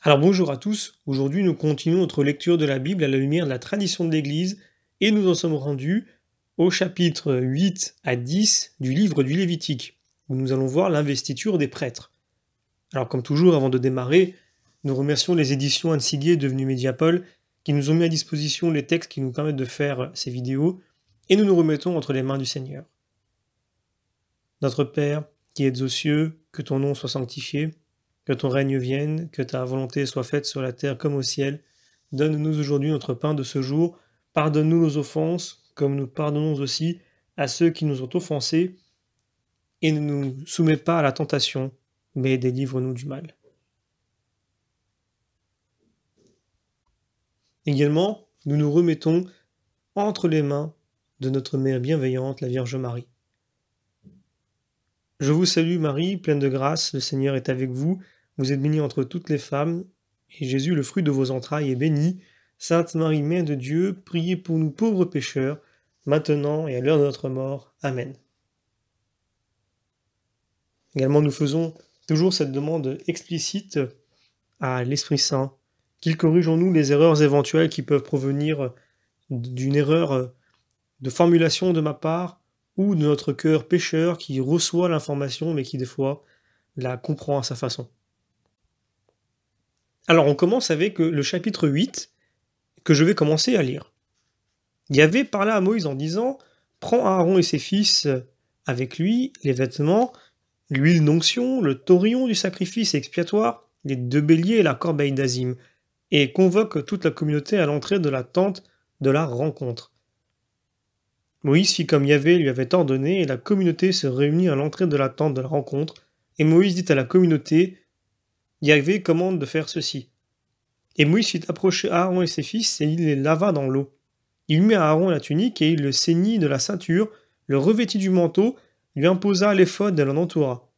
Alors bonjour à tous, aujourd'hui nous continuons notre lecture de la Bible à la lumière de la tradition de l'Église et nous en sommes rendus au chapitre 8 à 10 du livre du Lévitique, où nous allons voir l'investiture des prêtres. Alors comme toujours, avant de démarrer, nous remercions les éditions Anne Siguier devenues Mediapol qui nous ont mis à disposition les textes qui nous permettent de faire ces vidéos et nous nous remettons entre les mains du Seigneur. Notre Père, qui êtes aux cieux, que ton nom soit sanctifié, que ton règne vienne, que ta volonté soit faite sur la terre comme au ciel. Donne-nous aujourd'hui notre pain de ce jour. Pardonne-nous nos offenses, comme nous pardonnons aussi à ceux qui nous ont offensés. Et ne nous soumets pas à la tentation, mais délivre-nous du mal. Également, nous nous remettons entre les mains de notre Mère bienveillante, la Vierge Marie. Je vous salue Marie, pleine de grâce, le Seigneur est avec vous. Vous êtes bénie entre toutes les femmes, et Jésus, le fruit de vos entrailles, est béni. Sainte Marie, Mère de Dieu, priez pour nous pauvres pécheurs, maintenant et à l'heure de notre mort. Amen. Également, nous faisons toujours cette demande explicite à l'Esprit Saint, qu'il corrige en nous les erreurs éventuelles qui peuvent provenir d'une erreur de formulation de ma part, ou de notre cœur pécheur qui reçoit l'information mais qui des fois la comprend à sa façon. Alors on commence avec le chapitre 8 que je vais commencer à lire. Yahvé parla à Moïse en disant « Prends Aaron et ses fils avec lui, les vêtements, l'huile d'onction, le taurion du sacrifice expiatoire, les 2 béliers et la corbeille d'Azim, et convoque toute la communauté à l'entrée de la tente de la rencontre. » Moïse fit comme Yahvé lui avait ordonné, et la communauté se réunit à l'entrée de la tente de la rencontre, et Moïse dit à la communauté, Yahvé commande de faire ceci. Et Moïse fit approcher Aaron et ses fils, et il les lava dans l'eau. Il mit à Aaron la tunique, et il le ceignit de la ceinture, le revêtit du manteau, lui imposa l'éphod et l'en entoura.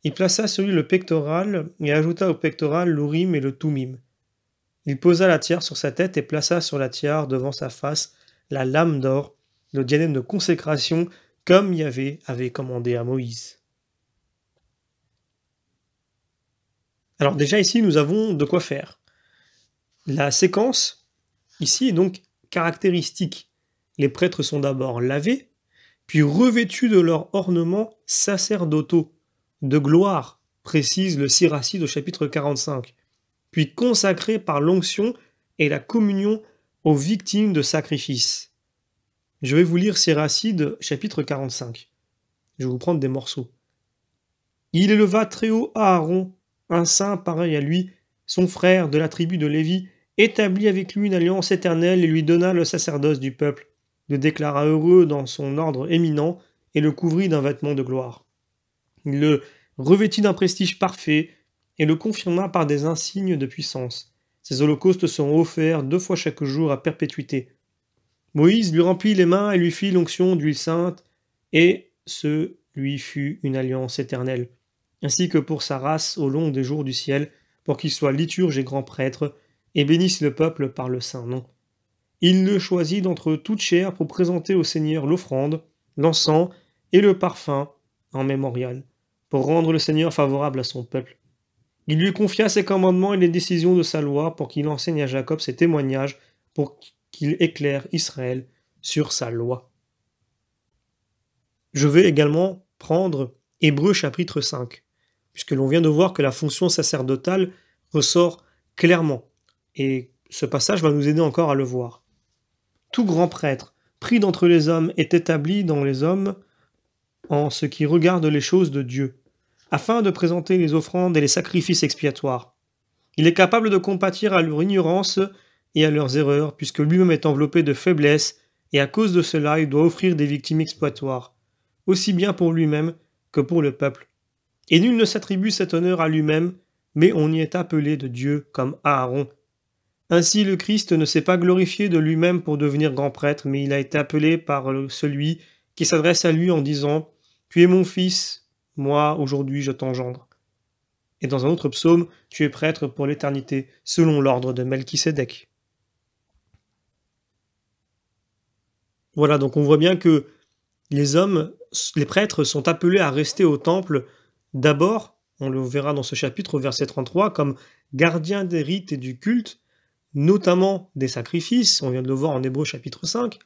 Il plaça sur lui le pectoral, et ajouta au pectoral l'urim et le thummim. Il posa la tiare sur sa tête, et plaça sur la tiare devant sa face la lame d'or, le diadème de consécration, comme Yahvé avait commandé à Moïse. Alors déjà ici, nous avons de quoi faire. La séquence, ici, est donc caractéristique. Les prêtres sont d'abord lavés, puis revêtus de leurs ornements sacerdotaux, de gloire, précise le Siracide au chapitre 45, puis consacrés par l'onction et la communion aux victimes de sacrifices. Je vais vous lire Siracide, chapitre 45. Je vais vous prendre des morceaux. Il éleva très haut Aaron, un saint pareil à lui, son frère de la tribu de Lévi, établit avec lui une alliance éternelle et lui donna le sacerdoce du peuple, le déclara heureux dans son ordre éminent et le couvrit d'un vêtement de gloire. Il le revêtit d'un prestige parfait et le confirma par des insignes de puissance. Ses holocaustes seront offerts 2 fois chaque jour à perpétuité. Moïse lui remplit les mains et lui fit l'onction d'huile sainte, et ce lui fut une alliance éternelle, ainsi que pour sa race au long des jours du ciel, pour qu'il soit liturge et grand prêtre, et bénisse le peuple par le saint nom. Il le choisit d'entre toute chair pour présenter au Seigneur l'offrande, l'encens et le parfum en mémorial, pour rendre le Seigneur favorable à son peuple. Il lui confia ses commandements et les décisions de sa loi pour qu'il enseigne à Jacob ses témoignages, pour qu'il éclaire Israël sur sa loi. Je vais également prendre Hébreux chapitre 5, puisque l'on vient de voir que la fonction sacerdotale ressort clairement, et ce passage va nous aider encore à le voir. Tout grand prêtre, pris d'entre les hommes, est établi dans les hommes en ce qui regarde les choses de Dieu, afin de présenter les offrandes et les sacrifices expiatoires. Il est capable de compatir à leur ignorance et à leurs erreurs, puisque lui-même est enveloppé de faiblesse, et à cause de cela il doit offrir des victimes expiatoires, aussi bien pour lui-même que pour le peuple. Et nul ne s'attribue cet honneur à lui-même, mais on y est appelé de Dieu comme Aaron. Ainsi le Christ ne s'est pas glorifié de lui-même pour devenir grand prêtre, mais il a été appelé par celui qui s'adresse à lui en disant « Tu es mon fils, moi aujourd'hui je t'engendre ». Et dans un autre psaume, « Tu es prêtre pour l'éternité, selon l'ordre de Melchisédek ». Voilà, donc on voit bien que les hommes, les prêtres sont appelés à rester au temple d'abord on le verra dans ce chapitre au verset 33, comme gardiens des rites et du culte, notamment des sacrifices, on vient de le voir en Hébreux chapitre 5.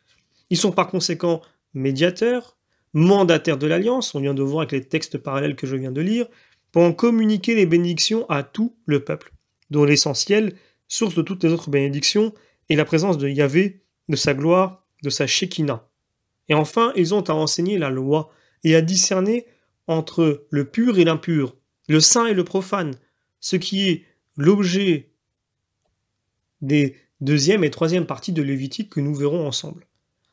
Ils sont par conséquent médiateurs, mandataires de l'alliance, on vient de voir avec les textes parallèles que je viens de lire, pour en communiquer les bénédictions à tout le peuple, dont l'essentiel, source de toutes les autres bénédictions, est la présence de Yahvé, de sa gloire, de sa Shekinah. Et enfin, ils ont à enseigner la loi et à discerner entre le pur et l'impur, le saint et le profane, ce qui est l'objet des deuxième et troisième parties de Lévitique que nous verrons ensemble.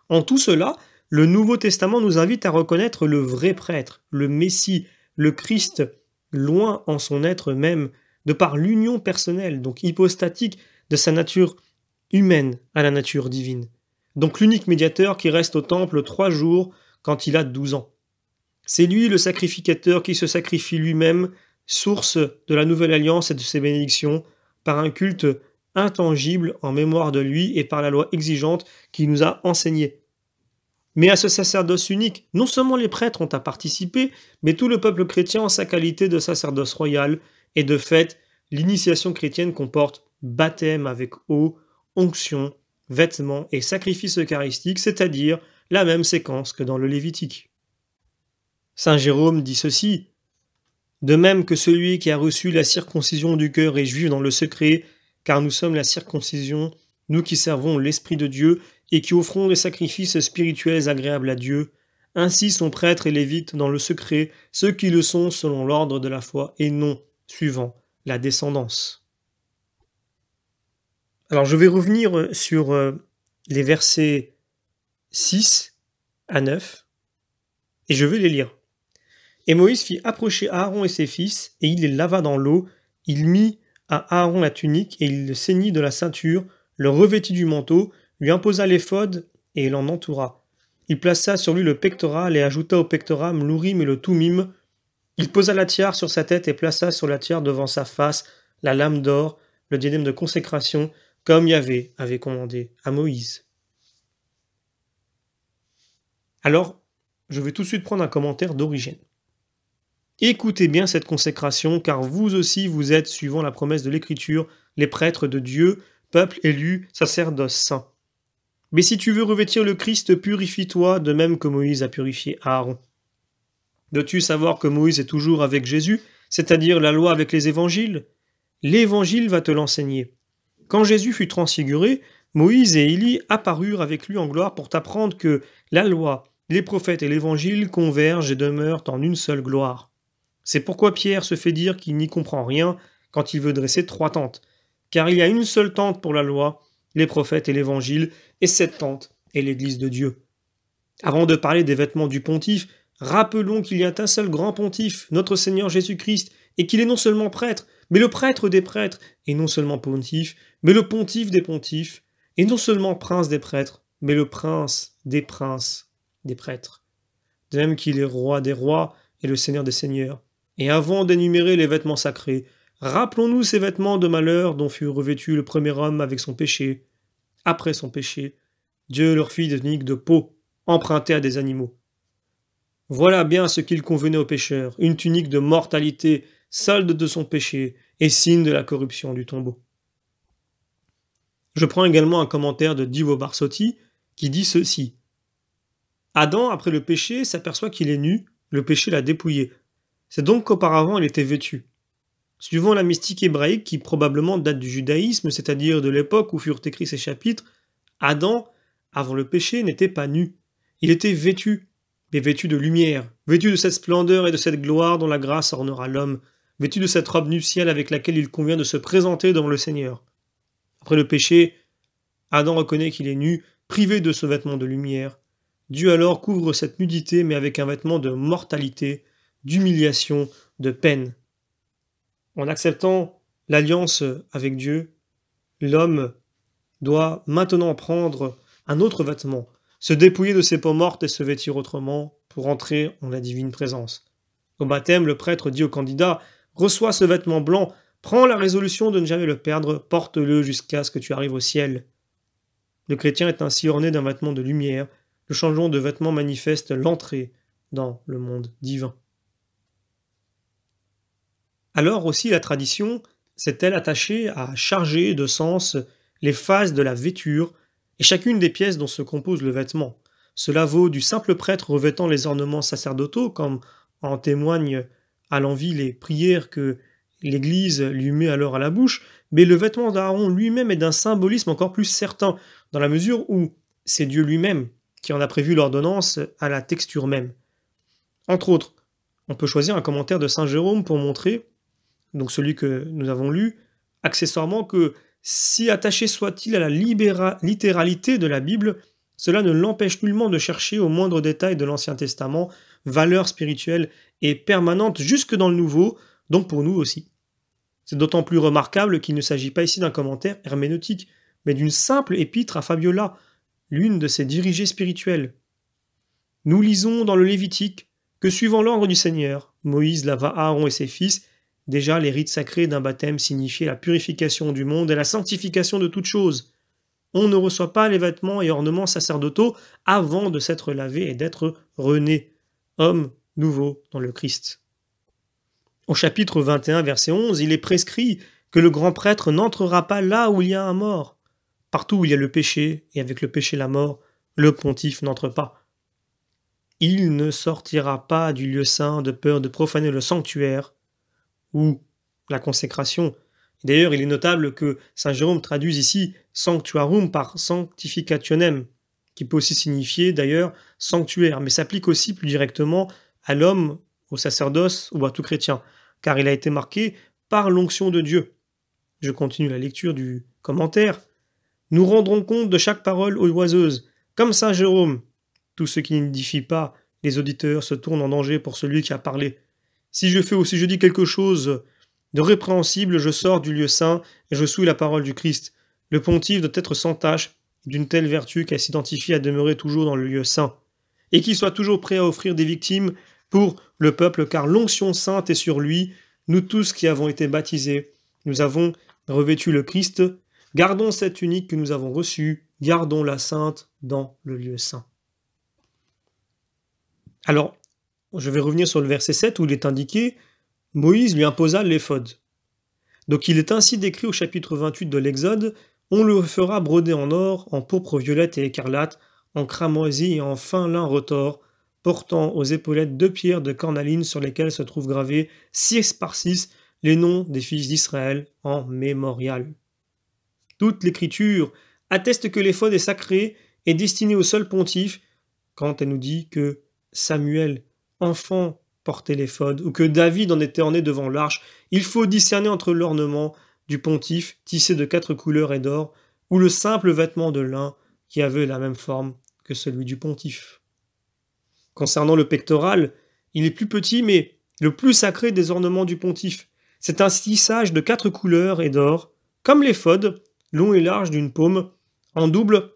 En tout cela, le Nouveau Testament nous invite à reconnaître le vrai prêtre, le Messie, le Christ, loin en son être même, de par l'union personnelle, donc hypostatique, de sa nature humaine à la nature divine. Donc l'unique médiateur qui reste au temple 3 jours quand il a 12 ans. C'est lui le sacrificateur qui se sacrifie lui-même, source de la nouvelle alliance et de ses bénédictions, par un culte intangible en mémoire de lui et par la loi exigeante qui nous a enseigné. Mais à ce sacerdoce unique, non seulement les prêtres ont à participer, mais tout le peuple chrétien en sa qualité de sacerdoce royal, et de fait, l'initiation chrétienne comporte baptême avec eau, onction, vêtements et sacrifice eucharistique, c'est-à-dire la même séquence que dans le Lévitique. Saint Jérôme dit ceci: de même que celui qui a reçu la circoncision du cœur est juif dans le secret, car nous sommes la circoncision, nous qui servons l'Esprit de Dieu et qui offrons des sacrifices spirituels agréables à Dieu, ainsi sont prêtres et lévites dans le secret, ceux qui le sont selon l'ordre de la foi et non suivant la descendance. Alors je vais revenir sur les versets 6 à 9 et je vais les lire. Et Moïse fit approcher Aaron et ses fils, et il les lava dans l'eau, il mit à Aaron la tunique, et il le ceignit de la ceinture, le revêtit du manteau, lui imposa l'éphod, et il l'en entoura. Il plaça sur lui le pectoral, et ajouta au pectoral l'urim et le thummim. Il posa la tiare sur sa tête, et plaça sur la tiare devant sa face la lame d'or, le diadème de consécration, comme Yahvé avait commandé à Moïse. Alors, je vais tout de suite prendre un commentaire d'Origène. Écoutez bien cette consécration, car vous aussi vous êtes, suivant la promesse de l'Écriture, les prêtres de Dieu, peuple élu, sacerdoce saint. Mais si tu veux revêtir le Christ, purifie-toi, de même que Moïse a purifié Aaron. Dois-tu savoir que Moïse est toujours avec Jésus, c'est-à-dire la loi avec les évangiles? L'évangile va te l'enseigner. Quand Jésus fut transfiguré, Moïse et Élie apparurent avec lui en gloire pour t'apprendre que la loi, les prophètes et l'évangile convergent et demeurent en une seule gloire. C'est pourquoi Pierre se fait dire qu'il n'y comprend rien quand il veut dresser 3 tentes, car il y a une seule tente pour la loi, les prophètes et l'évangile, et cette tente est l'Église de Dieu. Avant de parler des vêtements du pontife, rappelons qu'il y a un seul grand pontife, notre Seigneur Jésus-Christ, et qu'il est non seulement prêtre, mais le prêtre des prêtres, et non seulement pontife, mais le pontife des pontifes, et non seulement prince des prêtres, mais le princes des prêtres. De même qu'il est roi des rois et le Seigneur des seigneurs. Et avant d'énumérer les vêtements sacrés, rappelons-nous ces vêtements de malheur dont fut revêtu le premier homme avec son péché. Après son péché, Dieu leur fit des tuniques de peau, empruntées à des animaux. Voilà bien ce qu'il convenait aux pécheurs, une tunique de mortalité, solde de son péché, et signe de la corruption du tombeau. Je prends également un commentaire de Divo Barsotti, qui dit ceci. Adam, après le péché, s'aperçoit qu'il est nu, le péché l'a dépouillé. C'est donc qu'auparavant il était vêtu. Suivant la mystique hébraïque qui probablement date du judaïsme, c'est-à-dire de l'époque où furent écrits ces chapitres, Adam, avant le péché, n'était pas nu. Il était vêtu, mais vêtu de lumière, vêtu de cette splendeur et de cette gloire dont la grâce ornera l'homme, vêtu de cette robe nuptiale avec laquelle il convient de se présenter devant le Seigneur. Après le péché, Adam reconnaît qu'il est nu, privé de ce vêtement de lumière. Dieu alors couvre cette nudité, mais avec un vêtement de mortalité, d'humiliation, de peine. En acceptant l'alliance avec Dieu, l'homme doit maintenant prendre un autre vêtement, se dépouiller de ses peaux mortes et se vêtir autrement pour entrer en la divine présence. Au baptême, le prêtre dit au candidat « Reçois ce vêtement blanc, prends la résolution de ne jamais le perdre, porte-le jusqu'à ce que tu arrives au ciel. » Le chrétien est ainsi orné d'un vêtement de lumière. Le changement de vêtement manifeste l'entrée dans le monde divin. Alors aussi la tradition s'est-elle attachée à charger de sens les phases de la vêture et chacune des pièces dont se compose le vêtement. Cela vaut du simple prêtre revêtant les ornements sacerdotaux, comme en témoignent à l'envi les prières que l'Église lui met alors à la bouche, mais le vêtement d'Aaron lui-même est d'un symbolisme encore plus certain, dans la mesure où c'est Dieu lui-même qui en a prévu l'ordonnance à la texture même. Entre autres, on peut choisir un commentaire de Saint Jérôme pour montrer, donc celui que nous avons lu, accessoirement que si attaché soit-il à la littéralité de la Bible, cela ne l'empêche nullement de chercher au moindre détail de l'Ancien Testament, valeur spirituelle et permanente jusque dans le Nouveau, donc pour nous aussi. C'est d'autant plus remarquable qu'il ne s'agit pas ici d'un commentaire herméneutique, mais d'une simple épître à Fabiola, l'une de ses dirigées spirituelles. Nous lisons dans le Lévitique que suivant l'ordre du Seigneur, Moïse lava Aaron et ses fils. Déjà, les rites sacrés d'un baptême signifiaient la purification du monde et la sanctification de toutes choses. On ne reçoit pas les vêtements et ornements sacerdotaux avant de s'être lavé et d'être rené, homme nouveau dans le Christ. Au chapitre 21, verset 11, il est prescrit que le grand prêtre n'entrera pas là où il y a un mort. Partout où il y a le péché, et avec le péché la mort, le pontife n'entre pas. Il ne sortira pas du lieu saint de peur de profaner le sanctuaire, ou la consécration. D'ailleurs, il est notable que saint Jérôme traduise ici sanctuarum par sanctificationem, qui peut aussi signifier d'ailleurs sanctuaire, mais s'applique aussi plus directement à l'homme, au sacerdoce ou à tout chrétien, car il a été marqué par l'onction de Dieu. Je continue la lecture du commentaire. Nous rendrons compte de chaque parole oiseuse, comme saint Jérôme. Tout ce qui n'édifie pas les auditeurs se tourne en danger pour celui qui a parlé. Si je fais ou si je dis quelque chose de répréhensible, je sors du lieu saint et je souille la parole du Christ. Le pontife doit être sans tache, d'une telle vertu qu'elle s'identifie à demeurer toujours dans le lieu saint, et qu'il soit toujours prêt à offrir des victimes pour le peuple, car l'onction sainte est sur lui. Nous tous qui avons été baptisés, nous avons revêtu le Christ. Gardons cette unique que nous avons reçue, gardons-la sainte dans le lieu saint. Alors, je vais revenir sur le verset 7 où il est indiqué « Moïse lui imposa l'éphod ». Donc il est ainsi décrit au chapitre 28 de l'Exode « On le fera broder en or, en pourpre violette et écarlate, en cramoisi et en fin lin retors, portant aux épaulettes 2 pierres de cornaline sur lesquelles se trouvent gravés 6 par 6 les noms des fils d'Israël en mémorial. » Toute l'écriture atteste que l'éphod est sacré et destiné au seul pontife quand elle nous dit que Samuel, enfant, portait l'éphod, ou que David en était orné devant l'arche. Il faut discerner entre l'ornement du pontife, tissé de 4 couleurs et d'or, ou le simple vêtement de lin qui avait la même forme que celui du pontife. Concernant le pectoral, il est plus petit, mais le plus sacré des ornements du pontife. C'est un tissage de 4 couleurs et d'or, comme l'éphod, long et large d'une paume, en double,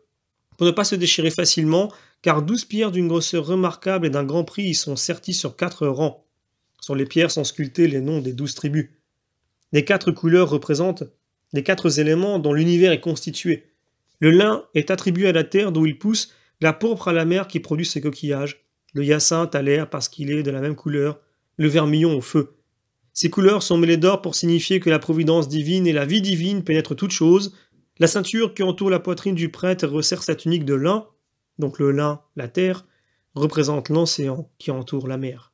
pour ne pas se déchirer facilement, car 12 pierres d'une grosseur remarquable et d'un grand prix y sont serties sur 4 rangs. Sur les pierres sont sculptés les noms des 12 tribus. Les 4 couleurs représentent les 4 éléments dont l'univers est constitué. Le lin est attribué à la terre d'où il pousse, la pourpre à la mer qui produit ses coquillages, le hyacinthe à l'air parce qu'il est de la même couleur, le vermillon au feu. Ces couleurs sont mêlées d'or pour signifier que la providence divine et la vie divine pénètrent toutes choses. La ceinture qui entoure la poitrine du prêtre et resserre sa tunique de lin, donc le lin, la terre, représente l'océan qui entoure la mer.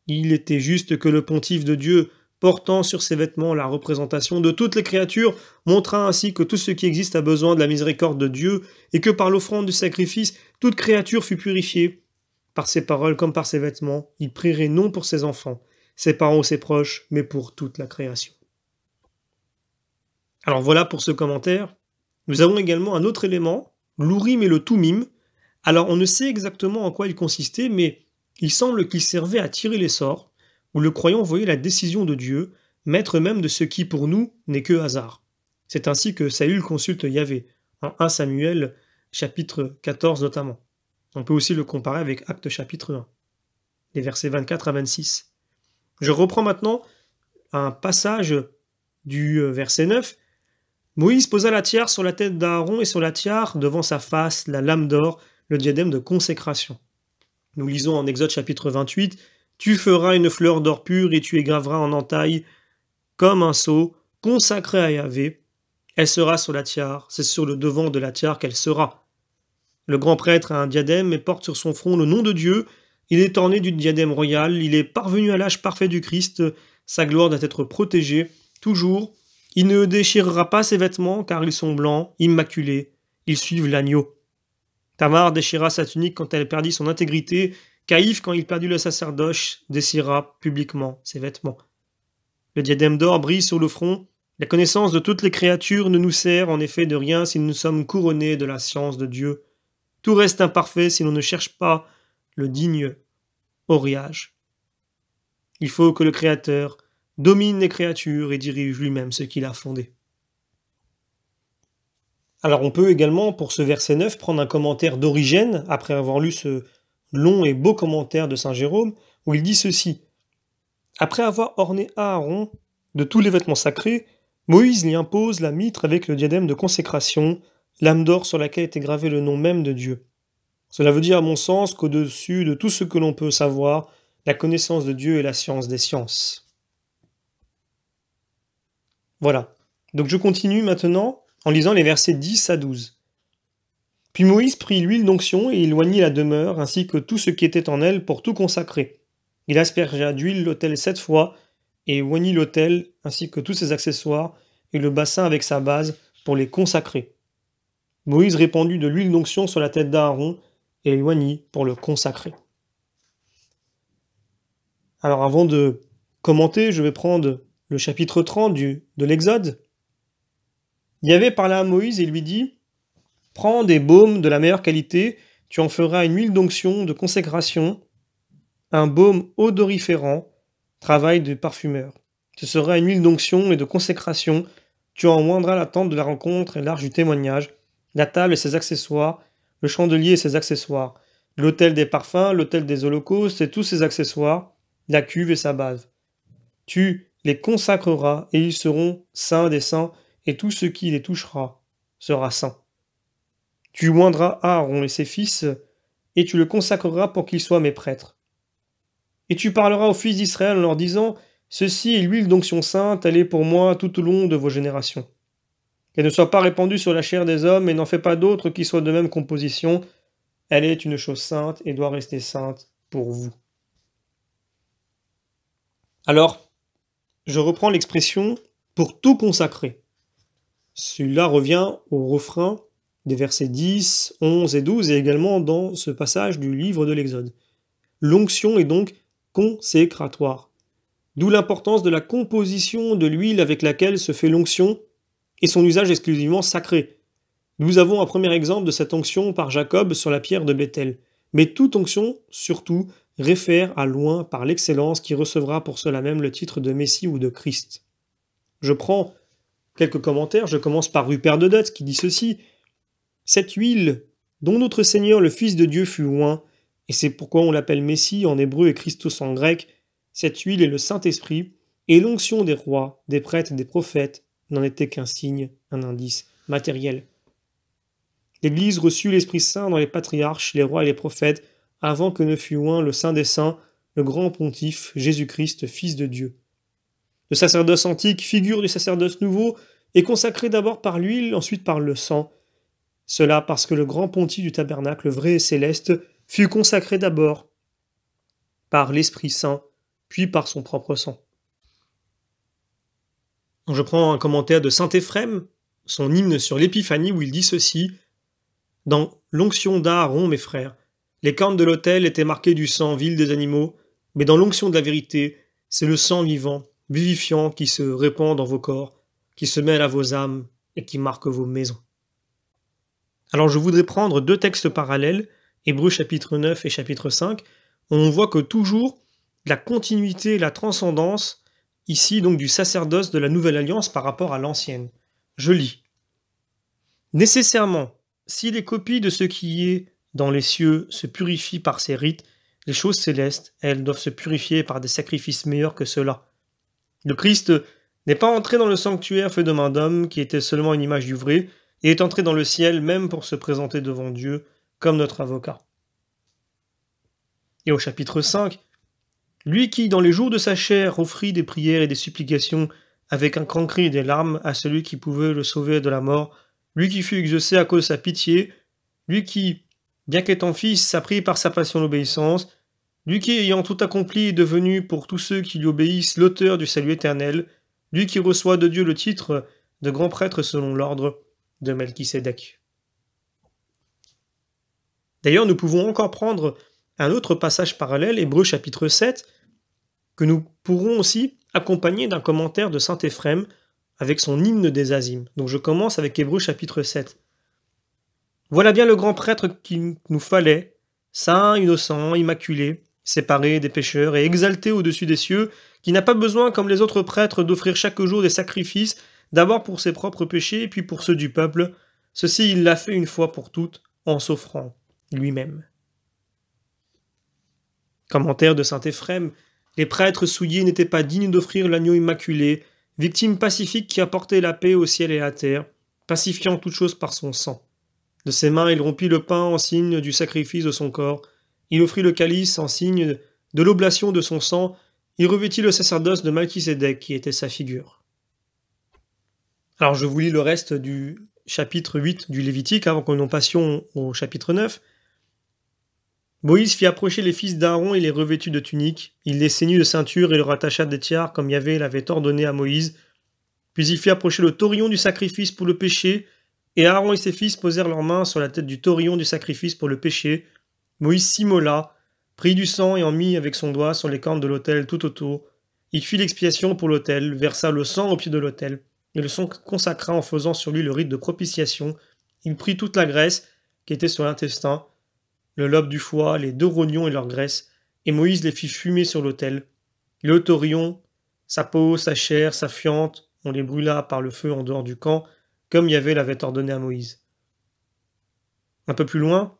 Il était juste que le pontife de Dieu, portant sur ses vêtements la représentation de toutes les créatures, montra ainsi que tout ce qui existe a besoin de la miséricorde de Dieu, et que par l'offrande du sacrifice, toute créature fut purifiée. Par ses paroles comme par ses vêtements, il prierait non pour ses enfants, ses parents ou ses proches, mais pour toute la création. Alors voilà pour ce commentaire. Nous avons également un autre élément, l'Urim et le Tumim. Alors on ne sait exactement en quoi il consistait, mais il semble qu'il servait à tirer les sorts, où le croyant voyait la décision de Dieu, maître même de ce qui pour nous n'est que hasard. C'est ainsi que Saül consulte Yahvé, en 1 Samuel chapitre 14 notamment. On peut aussi le comparer avec Actes chapitre 1, les versets 24 à 26. Je reprends maintenant un passage du verset 9. Moïse posa la tiare sur la tête d'Aaron et sur la tiare, devant sa face, la lame d'or, le diadème de consécration. Nous lisons en Exode chapitre 28 Tu feras une fleur d'or pur et tu graveras en entaille comme un sceau consacré à Yahvé. Elle sera sur la tiare, c'est sur le devant de la tiare qu'elle sera. Le grand prêtre a un diadème et porte sur son front le nom de Dieu. Il est orné du diadème royal, il est parvenu à l'âge parfait du Christ, sa gloire doit être protégée, toujours. Il ne déchirera pas ses vêtements car ils sont blancs, immaculés, ils suivent l'agneau. Tamar déchira sa tunique quand elle perdit son intégrité, Caïphe, quand il perdit le sacerdoce, déchira publiquement ses vêtements. Le diadème d'or brille sur le front. La connaissance de toutes les créatures ne nous sert en effet de rien si nous sommes couronnés de la science de Dieu. Tout reste imparfait si l'on ne cherche pas le digne auréage. Il faut que le Créateur domine les créatures et dirige lui-même ce qu'il a fondé. Alors on peut également, pour ce verset 9, prendre un commentaire d'Origène, après avoir lu ce long et beau commentaire de saint Jérôme, où il dit ceci. Après avoir orné Aaron de tous les vêtements sacrés, Moïse lui impose la mitre avec le diadème de consécration, l'âme d'or sur laquelle était gravé le nom même de Dieu. Cela veut dire, à mon sens, qu'au-dessus de tout ce que l'on peut savoir, la connaissance de Dieu est la science des sciences. Voilà. Donc je continue maintenant en lisant les versets 10 à 12. Puis Moïse prit l'huile d'onction et éloignit la demeure, ainsi que tout ce qui était en elle pour tout consacrer. Il aspergea d'huile l'autel 7 fois, et oignit l'autel, ainsi que tous ses accessoires, et le bassin avec sa base, pour les consacrer. Moïse répandit de l'huile d'onction sur la tête d'Aaron, et oignit pour le consacrer. Alors avant de commenter, je vais prendre le chapitre 30 de l'Exode. Yahvé parla à Moïse et lui dit « Prends des baumes de la meilleure qualité, tu en feras une huile d'onction de consécration, un baume odoriférant, travail de parfumeur. Ce sera une huile d'onction et de consécration, tu en oindras la tente de la rencontre et l'arche du témoignage, la table et ses accessoires, le chandelier et ses accessoires, l'autel des parfums, l'autel des holocaustes et tous ses accessoires, la cuve et sa base. Tu les consacreras et ils seront saints des saints, et tout ce qui les touchera sera saint. Tu oindras Aaron et ses fils, et tu le consacreras pour qu'ils soient mes prêtres. Et tu parleras aux fils d'Israël en leur disant « Ceci est l'huile d'onction sainte, elle est pour moi tout au long de vos générations. Qu'elle ne soit pas répandue sur la chair des hommes, et n'en fais pas d'autre qui soient de même composition. Elle est une chose sainte et doit rester sainte pour vous. » Alors, je reprends l'expression « pour tout consacrer ». Celui-là revient au refrain des versets 10, 11 et 12, et également dans ce passage du livre de l'Exode. L'onction est donc consécratoire. D'où l'importance de la composition de l'huile avec laquelle se fait l'onction et son usage exclusivement sacré. Nous avons un premier exemple de cette onction par Jacob sur la pierre de Béthel. Mais toute onction, surtout, réfère à loin par l'excellence qui recevra pour cela même le titre de Messie ou de Christ. Je prends quelques commentaires, je commence par Rupert de Dutz qui dit ceci. Cette huile dont notre Seigneur le Fils de Dieu fut oint, et c'est pourquoi on l'appelle Messie en hébreu et Christos en grec, cette huile est le Saint-Esprit, et l'onction des rois, des prêtres et des prophètes n'en était qu'un signe, un indice matériel. L'Église reçut l'Esprit Saint dans les patriarches, les rois et les prophètes, avant que ne fût oint le Saint des Saints, le grand pontife Jésus-Christ, Fils de Dieu. Le sacerdoce antique, figure du sacerdoce nouveau, est consacré d'abord par l'huile, ensuite par le sang. Cela parce que le grand pontife du tabernacle vrai et céleste fut consacré d'abord par l'Esprit Saint, puis par son propre sang. Je prends un commentaire de saint Éphrem, son hymne sur l'Épiphanie, où il dit ceci. Dans l'onction d'Aaron, mes frères, les cornes de l'autel étaient marquées du sang vil des animaux, mais dans l'onction de la vérité, c'est le sang vivant, vivifiant qui se répand dans vos corps, qui se mêle à vos âmes et qui marque vos maisons. Alors je voudrais prendre deux textes parallèles, Hébreux chapitre 9 et chapitre 5, où on voit que toujours la continuité, la transcendance, ici donc du sacerdoce de la nouvelle alliance par rapport à l'ancienne. Je lis. Nécessairement, si les copies de ce qui est dans les cieux se purifient par ces rites, les choses célestes, elles doivent se purifier par des sacrifices meilleurs que ceux-là. Le Christ n'est pas entré dans le sanctuaire fait de main d'homme, qui était seulement une image du vrai, et est entré dans le ciel même pour se présenter devant Dieu comme notre avocat. Et au chapitre 5, Lui qui, dans les jours de sa chair, offrit des prières et des supplications avec un grand cri et des larmes à celui qui pouvait le sauver de la mort, lui qui fut exaucé à cause de sa pitié, lui qui, bien qu'étant fils, s'apprit par sa passion l'obéissance, lui qui, ayant tout accompli, est devenu pour tous ceux qui lui obéissent l'auteur du salut éternel, lui qui reçoit de Dieu le titre de grand prêtre selon l'ordre de Melchisédek. D'ailleurs, nous pouvons encore prendre un autre passage parallèle, Hébreux chapitre 7, que nous pourrons aussi accompagner d'un commentaire de saint Éphrem avec son hymne des Azimes. Donc je commence avec Hébreux chapitre 7. Voilà bien le grand prêtre qu'il nous fallait, saint, innocent, immaculé, séparé des pécheurs et exalté au-dessus des cieux, qui n'a pas besoin, comme les autres prêtres, d'offrir chaque jour des sacrifices, d'abord pour ses propres péchés, puis pour ceux du peuple. Ceci, il l'a fait une fois pour toutes, en s'offrant lui-même. Commentaire de saint Éphrem. Les prêtres souillés n'étaient pas dignes d'offrir l'agneau immaculé, victime pacifique qui apportait la paix au ciel et à la terre, pacifiant toutes choses par son sang. De ses mains, il rompit le pain en signe du sacrifice de son corps. Il offrit le calice en signe de l'oblation de son sang. Il revêtit le sacerdoce de Melchisédek, qui était sa figure. Alors je vous lis le reste du chapitre 8 du Lévitique, avant que nous passions au chapitre 9. Moïse fit approcher les fils d'Aaron et les revêtut de tuniques. Il les ceignit de ceinture et leur attacha des tiares, comme Yahvé l'avait ordonné à Moïse. Puis il fit approcher le taurion du sacrifice pour le péché, et Aaron et ses fils posèrent leurs mains sur la tête du taurion du sacrifice pour le péché. Moïse s'immola, prit du sang et en mit avec son doigt sur les cornes de l'autel tout autour. Il fit l'expiation pour l'autel, versa le sang au pied de l'autel, et le sang consacra en faisant sur lui le rite de propitiation. Il prit toute la graisse qui était sur l'intestin, le lobe du foie, les 2 rognons et leur graisse, et Moïse les fit fumer sur l'autel. Le taurion, sa peau, sa chair, sa fiente, on les brûla par le feu en dehors du camp, comme Yahvé l'avait ordonné à Moïse. Un peu plus loin,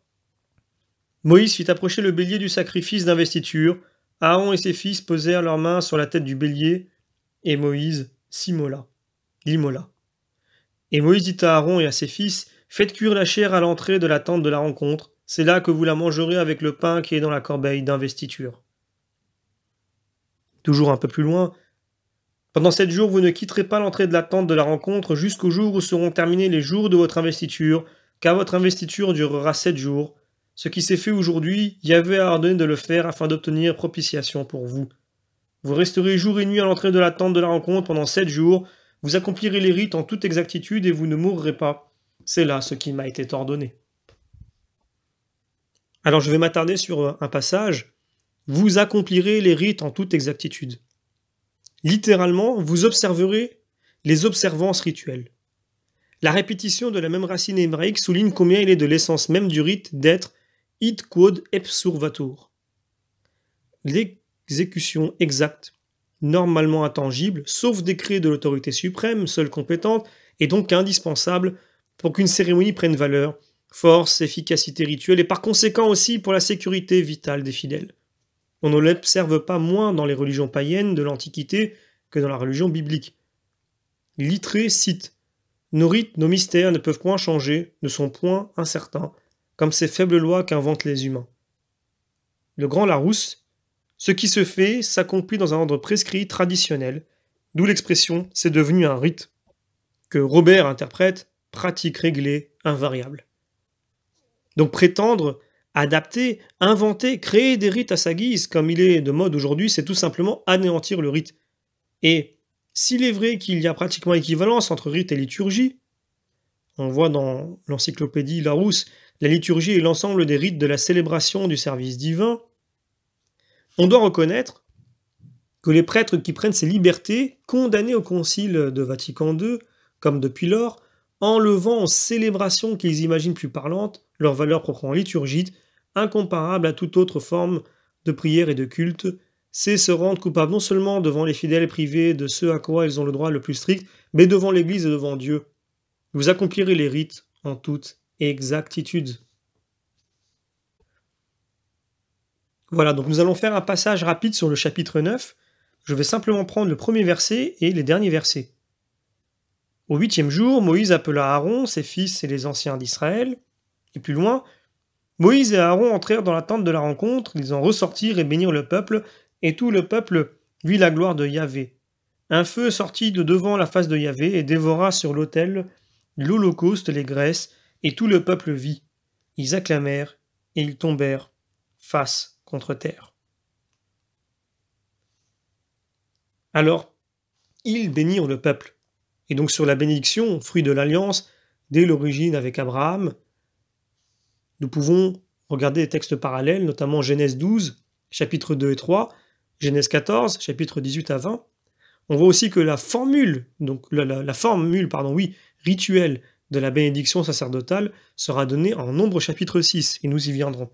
Moïse fit approcher le bélier du sacrifice d'investiture. Aaron et ses fils posèrent leurs mains sur la tête du bélier, et Moïse l'immola. Et Moïse dit à Aaron et à ses fils, « Faites cuire la chair à l'entrée de la tente de la rencontre, c'est là que vous la mangerez avec le pain qui est dans la corbeille d'investiture. » Toujours un peu plus loin, « Pendant 7 jours, vous ne quitterez pas l'entrée de la tente de la rencontre jusqu'au jour où seront terminés les jours de votre investiture, car votre investiture durera 7 jours. Ce qui s'est fait aujourd'hui, Yahvé a ordonné de le faire afin d'obtenir propitiation pour vous. Vous resterez jour et nuit à l'entrée de la tente de la rencontre pendant 7 jours, vous accomplirez les rites en toute exactitude et vous ne mourrez pas. C'est là ce qui m'a été ordonné. » Alors je vais m'attarder sur un passage. Vous accomplirez les rites en toute exactitude. Littéralement, vous observerez les observances rituelles. La répétition de la même racine hébraïque souligne combien il est de l'essence même du rite d'être id quod epsurvatur. L'exécution exacte, normalement intangible, sauf décret de l'autorité suprême, seule compétente, est donc indispensable pour qu'une cérémonie prenne valeur, force, efficacité rituelle et par conséquent aussi pour la sécurité vitale des fidèles. On ne l'observe pas moins dans les religions païennes de l'Antiquité que dans la religion biblique. Littré cite « Nos rites, nos mystères ne peuvent point changer, ne sont point incertains, comme ces faibles lois qu'inventent les humains. » Le grand Larousse, ce qui se fait s'accomplit dans un ordre prescrit traditionnel, d'où l'expression « c'est devenu un rite », que Robert interprète « pratique réglée, invariable ». Donc prétendre adapter, inventer, créer des rites à sa guise, comme il est de mode aujourd'hui, c'est tout simplement anéantir le rite. Et s'il est vrai qu'il y a pratiquement équivalence entre rite et liturgie, on voit dans l'encyclopédie Larousse, la liturgie est l'ensemble des rites de la célébration du service divin, on doit reconnaître que les prêtres qui prennent ces libertés, condamnés au concile de Vatican II, comme depuis lors, enlevant aux célébrations qu'ils imaginent plus parlantes leur valeur proprement liturgique, incomparable à toute autre forme de prière et de culte, c'est se rendre coupable non seulement devant les fidèles privés de ce à quoi ils ont le droit le plus strict, mais devant l'Église et devant Dieu. Vous accomplirez les rites en toute exactitude. Voilà, donc nous allons faire un passage rapide sur le chapitre 9. Je vais simplement prendre le premier verset et les derniers versets. Au 8e jour, Moïse appela Aaron, ses fils et les anciens d'Israël. Et plus loin, Moïse et Aaron entrèrent dans la tente de la rencontre, ils en ressortirent et bénirent le peuple, et tout le peuple vit la gloire de Yahvé. Un feu sortit de devant la face de Yahvé et dévora sur l'autel l'holocauste, les graisses, et tout le peuple vit. Ils acclamèrent et ils tombèrent face contre terre. Alors, ils bénirent le peuple. Et donc sur la bénédiction, fruit de l'alliance, dès l'origine avec Abraham, nous pouvons regarder des textes parallèles, notamment Genèse 12, chapitres 2 et 3, Genèse 14, chapitres 18 à 20. On voit aussi que la formule, rituelle de la bénédiction sacerdotale sera donnée en Nombre chapitre 6, et nous y viendrons.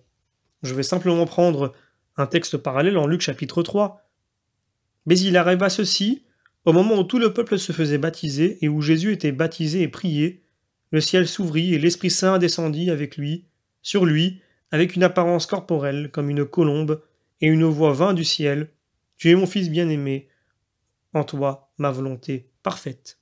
Je vais simplement prendre un texte parallèle en Luc chapitre 3. Mais il arriva ceci, au moment où tout le peuple se faisait baptiser, et où Jésus était baptisé et prié, le ciel s'ouvrit, et l'Esprit Saint descendit avec lui, sur lui, avec une apparence corporelle, comme une colombe, et une voix vint du ciel. Tu es mon Fils bien-aimé, en toi ma volonté parfaite.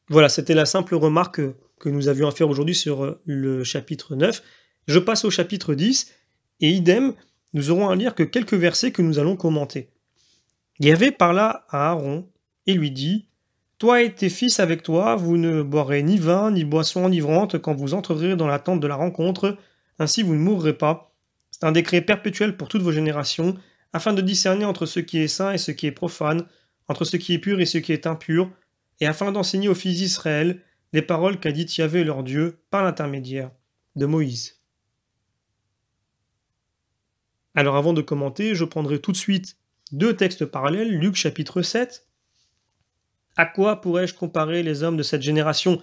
Voilà, c'était la simple remarque que nous avions à faire aujourd'hui sur le chapitre 9. Je passe au chapitre 10, et idem, nous aurons à lire que quelques versets que nous allons commenter. Yahvé parla à Aaron et lui dit « Toi et tes fils avec toi, vous ne boirez ni vin, ni boisson enivrante quand vous entrerez dans la tente de la rencontre, ainsi vous ne mourrez pas. C'est un décret perpétuel pour toutes vos générations, afin de discerner entre ce qui est saint et ce qui est profane, entre ce qui est pur et ce qui est impur, et afin d'enseigner aux fils d'Israël les paroles qu'a dites Yahvé leur Dieu par l'intermédiaire de Moïse. » Alors avant de commenter, je prendrai tout de suite deux textes parallèles, Luc chapitre 7. À quoi pourrais-je comparer les hommes de cette génération?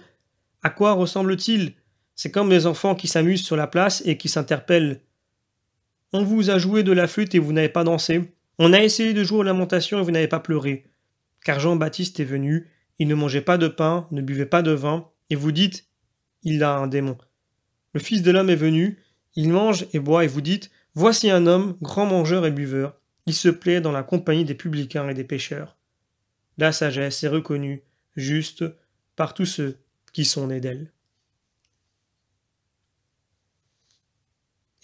À quoi ressemblent-ils? C'est comme des enfants qui s'amusent sur la place et qui s'interpellent. On vous a joué de la flûte et vous n'avez pas dansé. On a essayé de jouer aux lamentations et vous n'avez pas pleuré. Car Jean-Baptiste est venu, il ne mangeait pas de pain, ne buvait pas de vin, et vous dites, il a un démon. Le Fils de l'homme est venu, il mange et boit, et vous dites, voici un homme, grand mangeur et buveur, il se plaît dans la compagnie des publicains et des pécheurs. La sagesse est reconnue, juste, par tous ceux qui sont nés d'elle.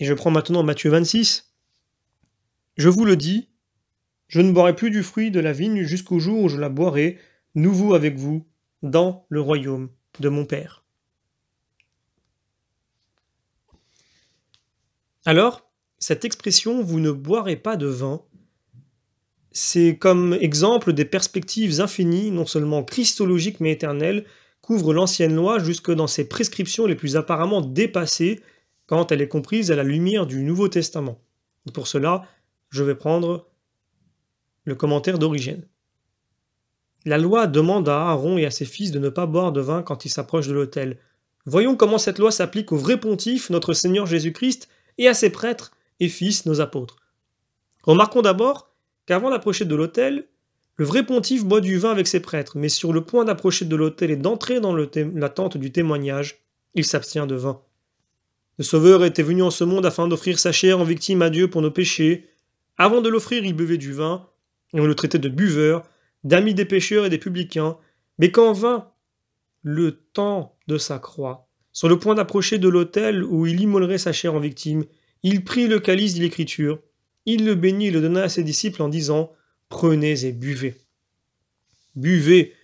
Et je prends maintenant Matthieu 26. Je vous le dis, je ne boirai plus du fruit de la vigne jusqu'au jour où je la boirai, nouveau avec vous, dans le royaume de mon Père. Alors, cette expression « vous ne boirez pas de vin », c'est comme exemple des perspectives infinies, non seulement christologiques mais éternelles, qu'ouvre l'ancienne loi jusque dans ses prescriptions les plus apparemment dépassées quand elle est comprise à la lumière du Nouveau Testament. Et pour cela, je vais prendre le commentaire d'Origène. La loi demande à Aaron et à ses fils de ne pas boire de vin quand ils s'approchent de l'autel. Voyons comment cette loi s'applique au vrai pontife, notre Seigneur Jésus-Christ, et à ses prêtres et fils, nos apôtres. Remarquons d'abord qu'avant d'approcher de l'autel, le vrai pontife boit du vin avec ses prêtres, mais sur le point d'approcher de l'autel et d'entrer dans la tente du témoignage, il s'abstient de vin. Le Sauveur était venu en ce monde afin d'offrir sa chair en victime à Dieu pour nos péchés. Avant de l'offrir, il buvait du vin, et on le traitait de buveur, d'amis des pécheurs et des publicains. Mais quand vint le temps de sa croix, sur le point d'approcher de l'autel où il immolerait sa chair en victime, il prit le calice de l'Écriture, il le bénit et le donna à ses disciples en disant « Prenez et buvez. Buvez,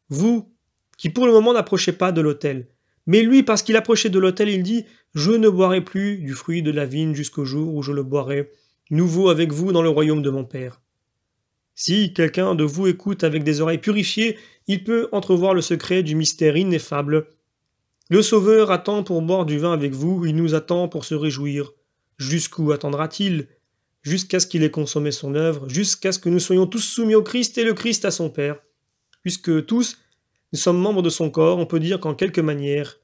vous qui pour le moment n'approchez pas de l'autel. » Mais lui, parce qu'il approchait de l'autel, il dit « Je ne boirai plus du fruit de la vigne jusqu'au jour où je le boirai, nouveau avec vous dans le royaume de mon Père. » Si quelqu'un de vous écoute avec des oreilles purifiées, il peut entrevoir le secret du mystère ineffable. Le Sauveur attend pour boire du vin avec vous, il nous attend pour se réjouir. Jusqu'où attendra-t-il? Jusqu'à ce qu'il ait consommé son œuvre, jusqu'à ce que nous soyons tous soumis au Christ et le Christ à son Père. Puisque tous, nous sommes membres de son corps, on peut dire qu'en quelque manière,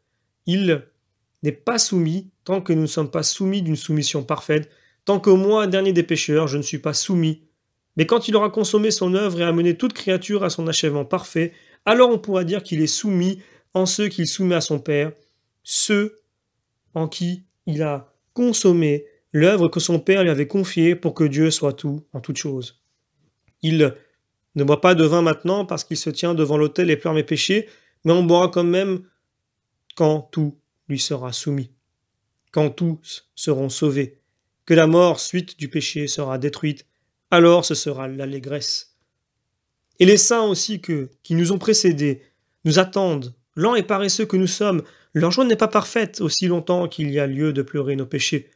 il n'est pas soumis tant que nous ne sommes pas soumis d'une soumission parfaite, tant que moi, dernier des pécheurs, je ne suis pas soumis. Mais quand il aura consommé son œuvre et amené toute créature à son achèvement parfait, alors on pourra dire qu'il est soumis en ceux qu'il soumet à son Père, ceux en qui il a consommé l'œuvre que son Père lui avait confiée pour que Dieu soit tout en toutes choses. Il ne boit pas de vin maintenant parce qu'il se tient devant l'autel et pleure mes péchés, mais on boira quand même quand tout lui sera soumis, quand tous seront sauvés, que la mort, suite du péché, sera détruite, alors ce sera l'allégresse. Et les saints aussi qui nous ont précédés nous attendent, lents et paresseux que nous sommes. Leur joie n'est pas parfaite aussi longtemps qu'il y a lieu de pleurer nos péchés.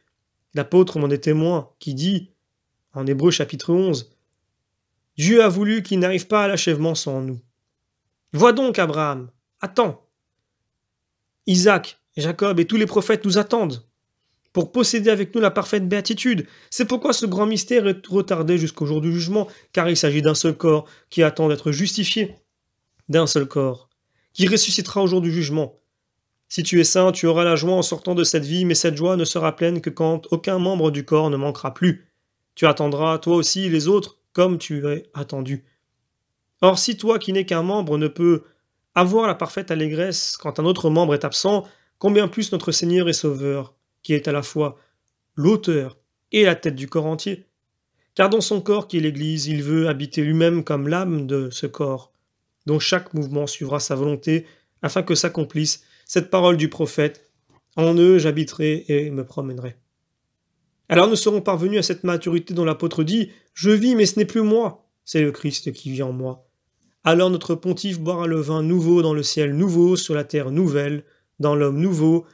L'apôtre m'en est témoin, qui dit, en Hébreux chapitre 11, « Dieu a voulu qu'il n'arrive pas à l'achèvement sans nous. » Vois donc, Abraham, attends. Isaac, Jacob et tous les prophètes nous attendent pour posséder avec nous la parfaite béatitude. C'est pourquoi ce grand mystère est retardé jusqu'au jour du jugement, car il s'agit d'un seul corps qui attend d'être justifié, d'un seul corps, qui ressuscitera au jour du jugement. Si tu es saint, tu auras la joie en sortant de cette vie, mais cette joie ne sera pleine que quand aucun membre du corps ne manquera plus. Tu attendras, toi aussi, les autres, comme tu es attendu. Or, si toi qui n'es qu'un membre ne peux avoir la parfaite allégresse quand un autre membre est absent, combien plus notre Seigneur et Sauveur, qui est à la fois l'auteur et la tête du corps entier. Car dans son corps qui est l'Église, il veut habiter lui-même comme l'âme de ce corps, dont chaque mouvement suivra sa volonté, afin que s'accomplisse cette parole du prophète, « En eux j'habiterai et me promènerai ». Alors nous serons parvenus à cette maturité dont l'apôtre dit « Je vis, mais ce n'est plus moi, c'est le Christ qui vit en moi ». Alors notre pontife boira le vin nouveau dans le ciel nouveau, sur la terre nouvelle, dans l'homme nouveau,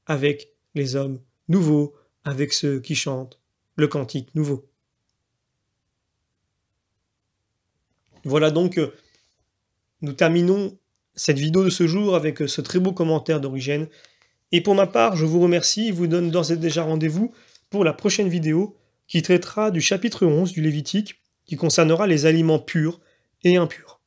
avec les hommes nouveaux, avec ceux qui chantent le cantique nouveau. Voilà donc, nous terminons cette vidéo de ce jour avec ce très beau commentaire d'Origène. Et pour ma part, je vous remercie et vous donne d'ores et déjà rendez-vous pour la prochaine vidéo qui traitera du chapitre 11 du Lévitique, qui concernera les aliments purs et impurs.